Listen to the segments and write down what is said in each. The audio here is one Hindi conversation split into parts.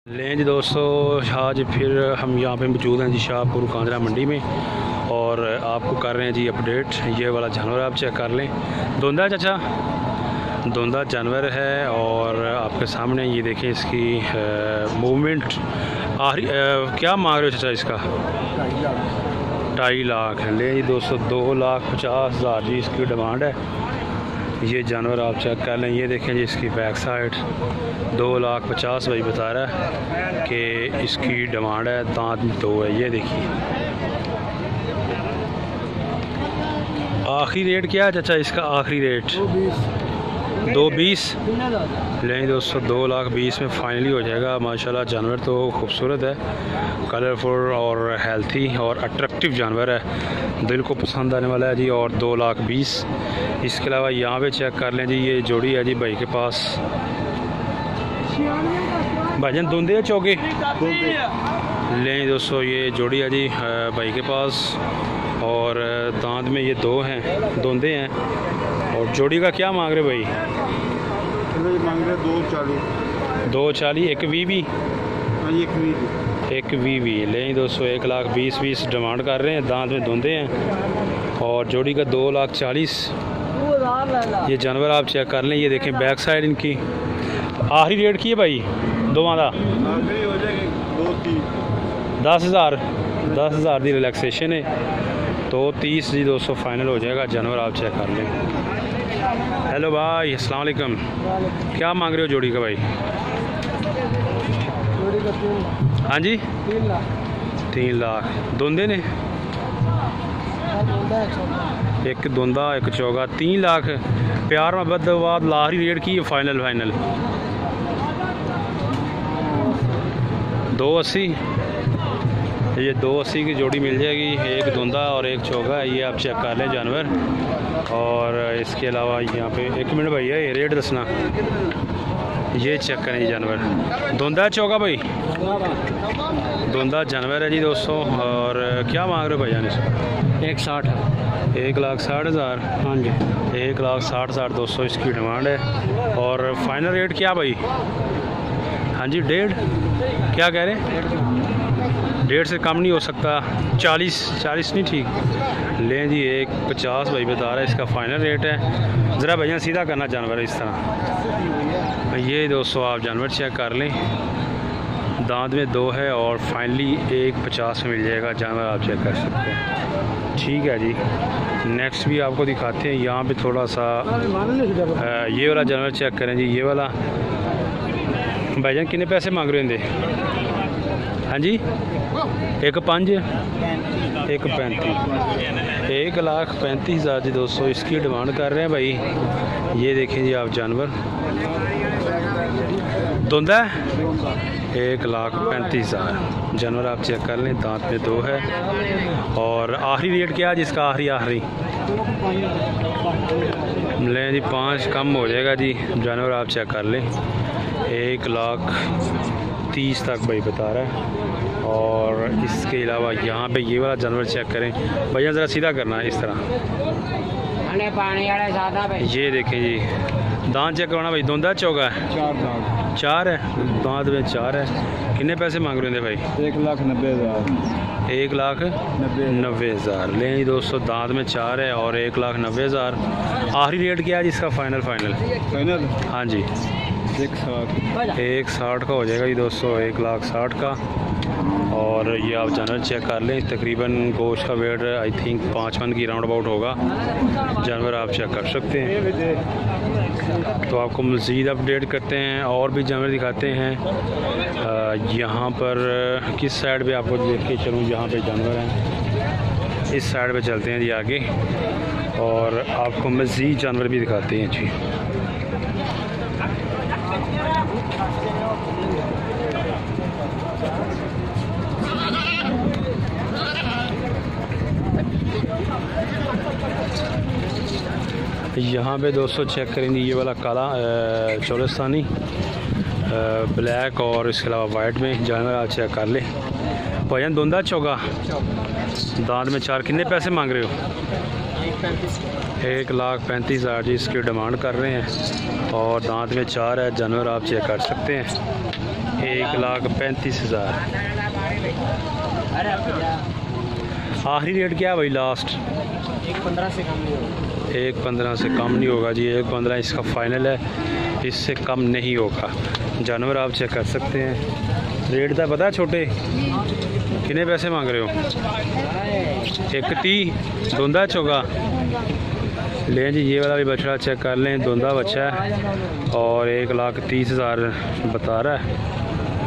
लें जी दोस्तों, आज फिर हम यहाँ पे मौजूद हैं जी शाहपुर कांजरा मंडी में और आपको कर रहे हैं जी अपडेट। ये वाला जानवर आप चेक कर लें, धुंधा है चाचा, धुंधा जानवर है और आपके सामने ये देखें इसकी मूवमेंट। क्या मांग रहे हो चाचा इसका? 2.5 लाख है। ले जी दोस्तों, 2,50,000 जी इसकी डिमांड है। ये जानवर आप चेक कर लें, ये देखें जी इसकी बैक साइड 2,50,000 भाई बता रहा है कि इसकी डिमांड है। दांत में 2 है। ये देखिए आखिरी रेट क्या है चाचा इसका? आखिरी रेट 2,20 लें दोस्तों, 2,20,000 में फाइनली हो जाएगा। माशाल्लाह जानवर तो खूबसूरत है, कलरफुल और हेल्थी और अट्रैक्टिव जानवर है, दिल को पसंद आने वाला है जी। और 2,20,000। इसके अलावा यहाँ पे चेक कर लें जी, ये जोड़ी है जी भाई के पास। भाईजान धुंधे है चौके लें दोस्तों, ये जोड़ी है जी भाई के पास और दांत में ये 2 हैं, धुंधे हैं। और जोड़ी का क्या मांग रहे भाई? मांग रहे 2,40,000। एक वी लें दोस्तों, 1,20,000 डिमांड कर रहे हैं। दांत में धुंधे हैं और जोड़ी का 2,40,000। ये जानवर आप चेक कर लें, ये देखें बैक साइड इनकी। आखिरी रेट की है भाई दोवां दा? 10,000 की रिलैक्सेशन है। 2,30,000 जी दोस्तों फाइनल हो जाएगा। जानवर आप चेक कर लें। हेलो भाई, अस्सलाम वालेकुम। क्या मांग रहे हो जोड़ी का भाई? हाँ जी 3 लाख। धुंधे ने? एक धुंधा एक चौगा। 3 लाख। प्यार मोहब्बत के बाद आखिरी रेट की है फाइनल 2,80। ये 2,80 की जोड़ी मिल जाएगी। एक धुंधा और एक चौगा है। ये आप चेक कर लें जानवर। और इसके अलावा यहाँ पे 1 मिनट भैया, ये रेट दसना। ये चेक करें जानवर, धुंधा चौगा भाई, धुंधा जानवर है जी दोस्तों। और क्या मांग रहे हो भैया ने? 1,60,000। हाँ जी 1,60,000 दोस्तों इसकी डिमांड है। और फाइनल रेट क्या भाई? हाँ जी 1.5। क्या कह रहे हैं? 1.5 से कम नहीं हो सकता। 40 नहीं ठीक। लें जी 1,50 भाई बता रहा है इसका फाइनल रेट है। ज़रा भैया सीधा करना जानवर इस तरह। ये दोस्तों आप जानवर चेक कर लें, दांत में 2 है और फाइनली 1,50 में मिल जाएगा। जानवर आप चेक कर सकते हैं। ठीक है जी, नेक्स्ट भी आपको दिखाते हैं। यहाँ पे थोड़ा सा ये वाला जानवर चेक करें जी। ये वाला भाईजान कितने पैसे मांग रहे हैं? हाँ जी 1,5 1,35 1,35,000 जी दोस्तों इसकी डिमांड कर रहे हैं भाई। ये देखें जी आप जानवर, धुंधा 1,35,000 जानवर आप चेक कर लें। दांत में 2 है। और आखिरी रेट क्या है जिसका? आखिरी लें जी 5 कम हो जाएगा जी। जानवर आप चेक कर लें, 1,30,000 तक भाई बता रहा है। और इसके अलावा यहाँ पे ये वाला जानवर चेक करें भैया, ज़रा सीधा करना है इस तरह। ये देखें जी, दांत चेक करवाना भाई। धुंधा चौगा है? 4 है। दांत में 4 है। कितने पैसे मांग रहे हैं भाई? 1,90,000। 1,90,000 लें जी दोस्तों, दांत में 4 है और 1,90,000। आखिरी रेट क्या है जिसका? फाइनल हाँ जी 1,60 का हो जाएगा जी दोस्तों, 1,60,000 का। और ये आप जानवर चेक कर लें, तकरीबन गोश्त का वेट आई थिंक 5 मन की राउंड अबाउट होगा। जानवर आप चेक कर सकते हैं। तो आपको मज़ीद अपडेट करते हैं और भी जानवर दिखाते हैं। यहाँ पर किस साइड पे आपको देख के चलूँ? जहाँ पे जानवर हैं इस साइड पे चलते हैं जी आगे और आपको मज़ीद जानवर भी दिखाते हैं जी। यहाँ पे दोस्तों चेक करेंगे ये वाला काला चोलिस्तानी ब्लैक और इसके अलावा वाइट में जानवर आप चेक कर ले। भैया धुंधा चौगा, दांत में 4। कितने पैसे मांग रहे हो? 1,35,000 इसकी डिमांड कर रहे हैं और दांत में 4 है। जानवर आप चेक कर सकते हैं। 1,35,000। आखिरी रेट क्या है भाई लास्ट? 1.15 से कम नहीं होगा। 1.15 से कम नहीं होगा जी। 1.15 इसका फ़ाइनल है, इससे कम नहीं होगा। जानवर आप चेक कर सकते हैं। रेट तो पता है छोटे कितने पैसे मांग रहे हो? 1.30 धुंधा चोगा। लें जी, ये वाला भी बछड़ा चेक कर लें, धुंधा बच्चा है और 1,30,000 बता रहा है।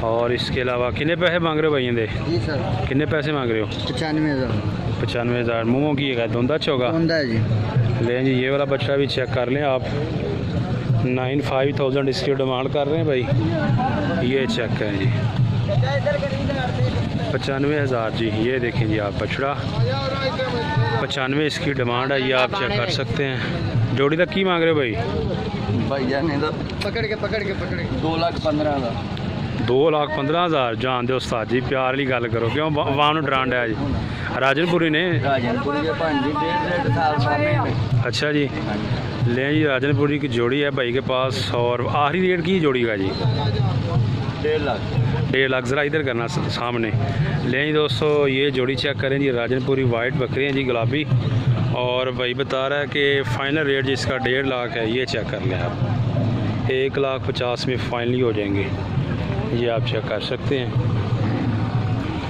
और इसके अलावा कितने पैसे मांग रहे हो भाई? इंदे जी सर। कितने पैसे मांग रहे हो? 95,000। 95,000 मुँह की है, धुंधा चोगा। जी। लें जी, ये वाला बछड़ा भी चेक कर लें आप। 95,000 इसकी डिमांड कर रहे हैं भाई। ये चेक करें जी, 95,000 जी। ये देखें जी आप बछड़ा 95 इसकी डिमांड है। ये आप चेक कर सकते हैं। जोड़ी तक की मांग रहे हो भाई? पकड़ के 2,15,000। 2,15,000 जान दो उस्ताद जी, प्यार वाली गल करो। क्यों वाम डरांड है जी? राजनपुरी ने। अच्छा जी। लें जी, राजनपुरी की जोड़ी है भाई के पास। और आखिरी रेट की जोड़ी का जी? 1.5 लाख। ज़रा इधर करना सामने। लें जी दोस्तों, ये जोड़ी चेक करें जी। राजनपुरी वाइट बकरी हैं जी, गुलाबी। और भाई बता रहा है कि फ़ाइनल रेट जिसका 1.5 लाख है। ये चेक कर लें आप, 1,50,000 में फाइनली हो जाएंगे। ये आप चेक कर सकते हैं।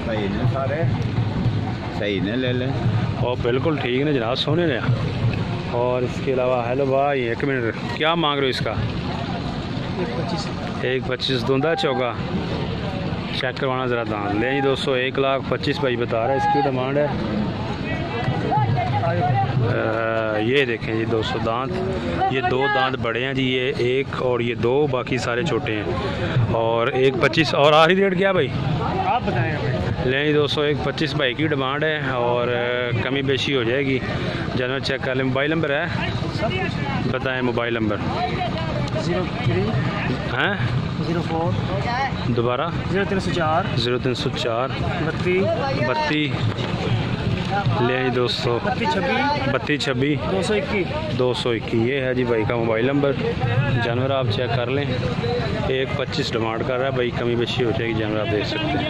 सही ने सारे सही ने ले लें। और बिल्कुल ठीक है जनाब, सोने ने। और इसके अलावा हेलो भाई, 1 मिनट, क्या मांग रहे हो इसका? 1.25 धुंधा चौगा। चेक करवाना ज़रा दांत। लें जी दोस्तों, 1,25,000 भाई बता रहा है इसकी डिमांड है। ये देखें जी दोस्तों दांत, ये 2 दांत बड़े हैं जी, ये 1 और ये 2, बाकी सारे छोटे हैं। और 1.25। और आखिरी रेट क्या भाई? आप बताएं भाई। लें जी दोस्तों, 1.25 भाई की डिमांड है और कमी बेशी हो जाएगी। जानवर चेक कर लें। मोबाइल नंबर है? बताएं मोबाइल नंबर। 03 हैं 04 दोबारा 0304 0304 32 ले जी दोस्तों 3226 221। ये है जी भाई का मोबाइल नंबर। जानवर आप चेक कर लें। 1.25 डिमांड कर रहा है भाई, कमी बेशी हो जाएगी। जानवर आप देख सकते हैं।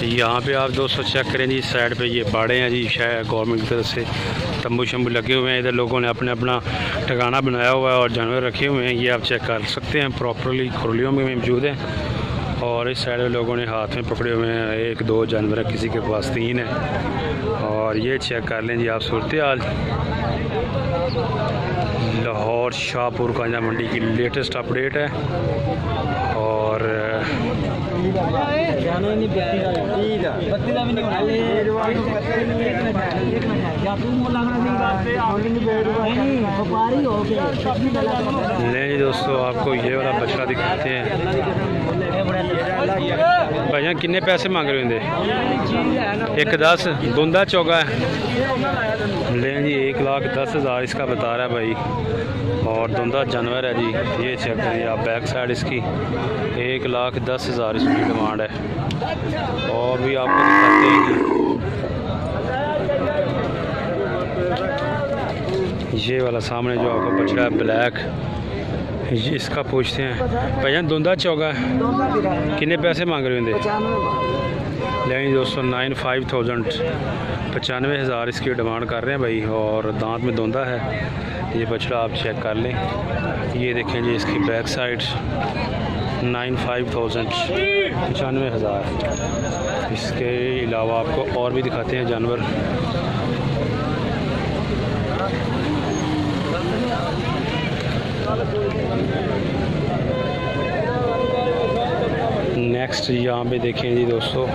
यहाँ पे आप दोस्तों चेक करें जी, साइड पे ये बाड़े हैं जी, शायद गवर्नमेंट की तरफ से तंबू शंबू लगे हुए हैं। इधर लोगों ने अपने अपना ठिकाना बनाया हुआ है और जानवर रखे हुए हैं। ये आप चेक कर सकते हैं, प्रॉपरली खुरलियों में मौजूद हैं। और इस साइड में लोगों ने हाथ में पकड़े हुए हैं 1-2 जानवर, किसी के पास 3 है। और ये चेक कर लें जी आप सूरत हाल लाहौर शाहपुर कांजा मंडी की लेटेस्ट अपडेट है। और नहीं दोस्तों, आपको ये वाला बछड़ा दिखाते हैं। भैया कितने पैसे मांग रहे होंगे? 1.10 धुंधा चौगा है। लें जी, 1,10,000 इसका बता रहा है भाई। और धुंधा जानवर है जी। ये चेक करिए आप, बैक साइड इसकी 1,10,000 इसकी डिमांड है। और भी आपको दिखाते हैं कि ये वाला सामने जो आपको बछड़ा है ब्लैक, इसका पूछते हैं। भैया धुंधा चौगा है, कितने पैसे मांग रहे होंगे? लेकिन दोस्तों 95,000 95,000 इसकी डिमांड कर रहे हैं भाई। और दांत में धुंधा है ये बछड़ा, आप चेक कर लें। ये देखें जी इसकी बैक साइड 95,000 95,000। इसके अलावा आपको और भी दिखाते हैं जानवर। नेक्स्ट यहाँ पे देखें जी दोस्तों,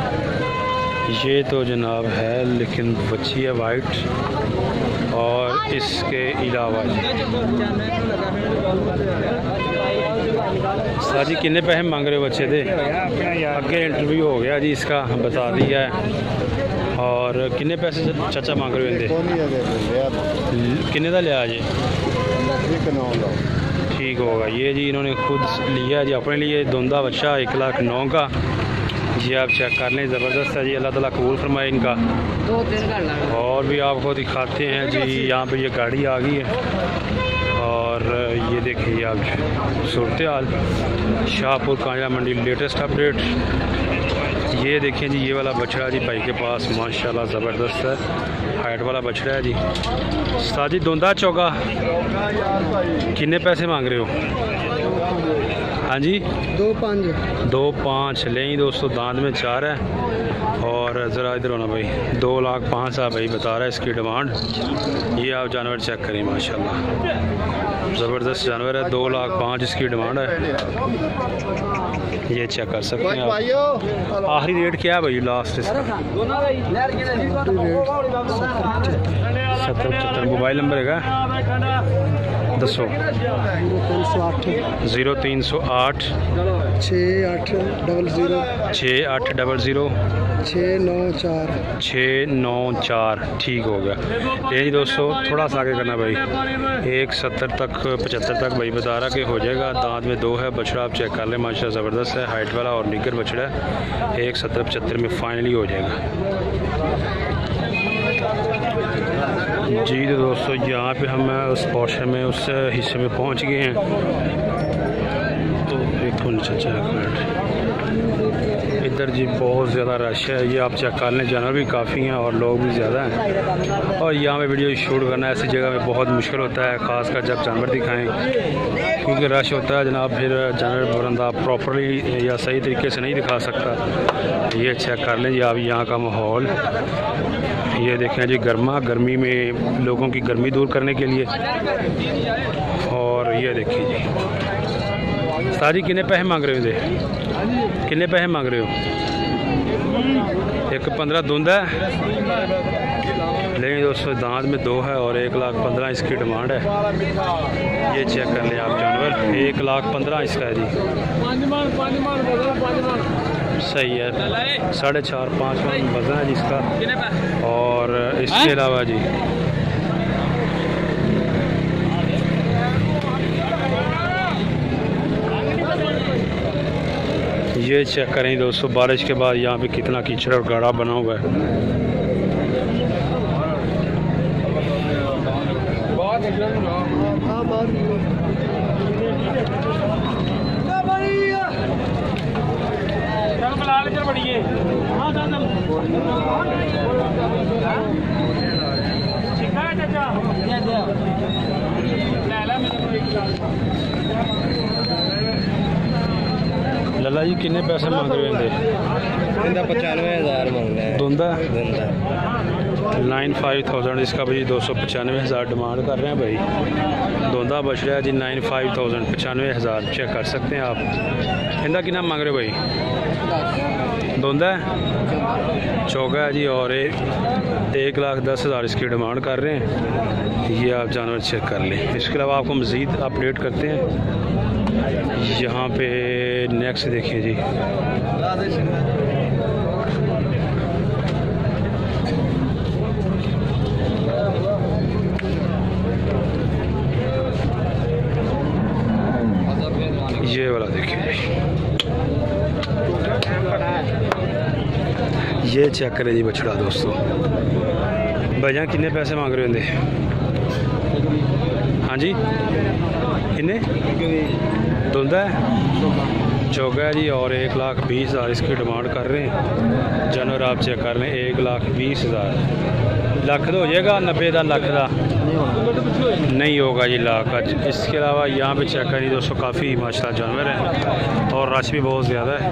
ये तो जनाब है लेकिन बच्ची है वाइट। और इसके अलावा सर जी कितने पैसे मांग रहे हो बच्चे थे? आगे इंटरव्यू हो गया जी, इसका बता दिया है। और कितने पैसे चाचा मांग रहे हो? कितने का लिया जी? ठीक होगा। ये जी इन्होंने खुद लिया जी अपने लिए धुंधा बच्चा 1,09,000 का। ये आप चेक कर लें, ज़बरदस्त है जी। अल्लाह ताला कबूल फरमाए इनका। और भी आपको दिखाते हैं जी, यहाँ पे ये गाड़ी आ गई है और ये देखिए आप सूरत हाल शाहपुर कांजरा मंडी लेटेस्ट अपडेट। ये देखिए जी, ये वाला बछड़ा जी भाई के पास माशाल्लाह ज़बरदस्त है, हाइट वाला बछड़ा है जी। साजी दोंदा चौगा कितने पैसे मांग रहे हो? हाँ जी 2.5 लें दोस्तों, दांत में 4 है। और ज़रा इधर होना भाई, 2,05,000 भाई बता रहा है इसकी डिमांड। ये आप जानवर चेक करें माशाल्लाह ज़बरदस्त जानवर है, 2,05,000 इसकी डिमांड है। ये चेक कर सकते हैं आप। आखिरी रेट क्या है भाई लास्ट इसका? 70-75। मोबाइल नंबर है दसो? 0308 6800 694। ठीक हो गया। ये जी दोस्तों थोड़ा सा आगे करना भाई, 170 तक 75 तक भाई बता रहा कि हो जाएगा। दांत में 2 है बछड़ा, आप चेक कर लें माशाल्लाह ज़बरदस्त है, हाइट वाला और निगर बछड़ा है। 170-75 में फाइनली हो जाएगा जी। तो दोस्तों यहाँ पे हम उस पोर्शन में उस हिस्से में पहुँच गए हैं। तो एक मिनट, इधर जी बहुत ज़्यादा रश है, ये आप चेक कर लें, जानवर भी काफ़ी हैं और लोग भी ज़्यादा हैं। और यहाँ पे वीडियो शूट करना ऐसी जगह में बहुत मुश्किल होता है, ख़ासकर जब जानवर दिखाएं, क्योंकि रश होता है जनाब। फिर जानवर बंदा प्रॉपरली या सही तरीके से नहीं दिखा सकता। ये चेक कर लें जी आप यहाँ का माहौल। ये देखें जी गर्मी में लोगों की गर्मी दूर करने के लिए। और ये देखिए जी साजी कितने पैसे मांग रहे हो? कितने पैसे मांग रहे हो? 1.15 धुंदा है, लेकिन दोस्तों दांत में 2 है और 1,15,000 इसकी डिमांड है। ये चेक कर लें आप जानवर, 1,15,000 इसका है जी। सही है, 4.5-5 मन वजन है जिसका। और इसके अलावा जी ये चेक करें दोस्तों, बारिश के बाद यहाँ पे कितना कीचड़ और गाढ़ा बना हुआ है। लला जी कितने पैसे मांग रहे हैं? 95,000 मांग रहे हैं। धुंदा 95,000 इसका भाई, 295,000 डिमांड कर रहे हैं भाई। धुंदा बछड़ा है जी 95,000 95,000 चेक कर सकते हैं आप। इनका कितना मांग रहे हो भाई? धुंदा है चौगा है जी और 1,10,000 इसकी डिमांड कर रहे हैं। ये आप जानवर चेक कर लें। इसके अलावा आपको मज़ीद अपडेट करते हैं। यहाँ पे नेक्स्ट देखिए जी, ये वाला देखिए जी, ये चेक करें जी बछड़ा दोस्तों। भैया कितने पैसे मांग रहे होंगे? हाँ जी कितने? धुंदा है चौगा है जी और 1,20,000 इसकी डिमांड कर रहे हैं। जानवर आप चेक कर लें, 1,20,000। लाख तो हो जाएगा, 90 लाख का नहीं होगा जी लाख का। इसके अलावा यहाँ पे चेक करिए दोस्तों, काफ़ी माशाल्लाह जानवर हैं और रश भी बहुत ज़्यादा है,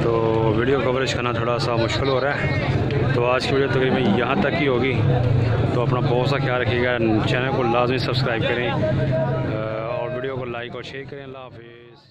तो वीडियो कवरेज करना थोड़ा सा मुश्किल हो रहा है। तो आज की वीडियो तकरीबन यहाँ तक ही होगी। तो अपना बहुत सा ख्याल रखिएगा, चैनल को लाजमी सब्सक्राइब करें और वीडियो को लाइक और शेयर करें। अल्लाह हाफिज़।